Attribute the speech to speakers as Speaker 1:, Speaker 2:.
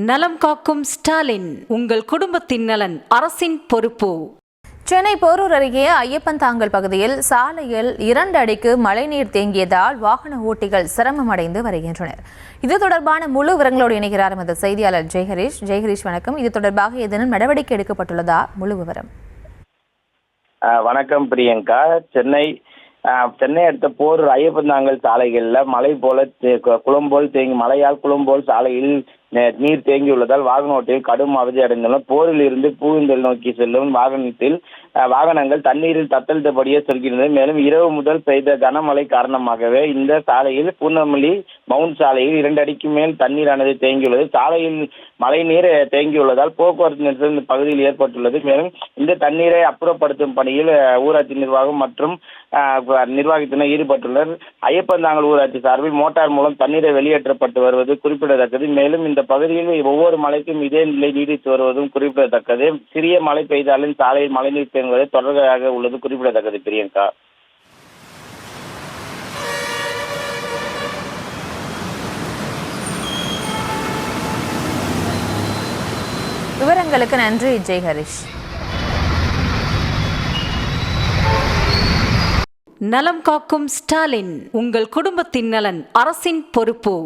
Speaker 1: நலம் காக்கும் ஸ்டாலின், உங்கள் குடும்பத்தின் நலன் அரசின் பொறுப்பு.
Speaker 2: சென்னை போரூர் அருகே ஐயப்பன்தாங்கல் பகுதியில் சாலையில் 2 அடிக்கு மழைநீர் தேங்கியதால் வாகன ஓட்டிகள் சிரமமடைந்து வருகின்றனர். இது தொடர்பான முழு விவரங்களோடு இணைகிறார் எமது செய்தியாளர் ஜெயஹரிஷ். ஜெயஹரிஷ், வணக்கம். இது தொடர்பாக ஏதேனும் நடவடிக்கை எடுக்கப்பட்டுள்ளதா? முழு விவரம்.
Speaker 3: வணக்கம் பிரியங்கா. சென்னை அடுத்த போரூர் ஐயப்பன்தாங்கல் சாலைகளில் மழை போல குளம்போல் தேங்கி மழையால் குளம்போல் சாலையில் நீர் தேங்கியுள்ளதால் வாகன ஓட்டிகள் கடும் அவதி அடைந்துள்ளனர். போரில் இருந்து பூவிந்தல் நோக்கி செல்லும் வாகனங்கள் தண்ணீரில் தத்தளித்தபடியே செல்கின்றன. மேலும் இரவு முதல் பெய்த கனமழை காரணமாகவே இந்த சாலையில் பூந்தமல்லி மவுண்ட் சாலையில் 2 அடிக்கு மேல் தண்ணீரானது தேங்கியுள்ளது. சாலையில் மழை நீர் தேங்கியுள்ளதால் போக்குவரத்து நெரிசல் இந்த பகுதியில் ஏற்பட்டுள்ளது. மேலும் இந்த தண்ணீரை அப்புறப்படுத்தும் பணியில் ஊராட்சி நிர்வாகம் மற்றும் நிர்வாகத்தினர் ஈடுபட்டுள்ளனர். ஐயப்பன்தாங்கல் ஊராட்சி சார்பில் மோட்டார் மூலம் தண்ணீரை வெளியேற்றப்பட்டு வருவது குறிப்பிடத்தக்கது. மேலும் இந்த பகுதியில் ஒவ்வொரு மழைக்கும் இதே நிலை நீடித்து வருவதும் குறிப்பிடத்தக்கது. சிறிய மழை பெய்தாலும் சாலையில் மழைநீர் தேங்குவது தொடர்பாக உள்ளது குறிப்பிடத்தக்கது. பிரியங்கா,
Speaker 2: விவரங்களுக்கு நன்றி ஜெயஹரிஷ்.
Speaker 1: நலம் காக்கும் ஸ்டாலின், உங்கள் குடும்பத்தின் நலன் அரசின் பொறுப்பு.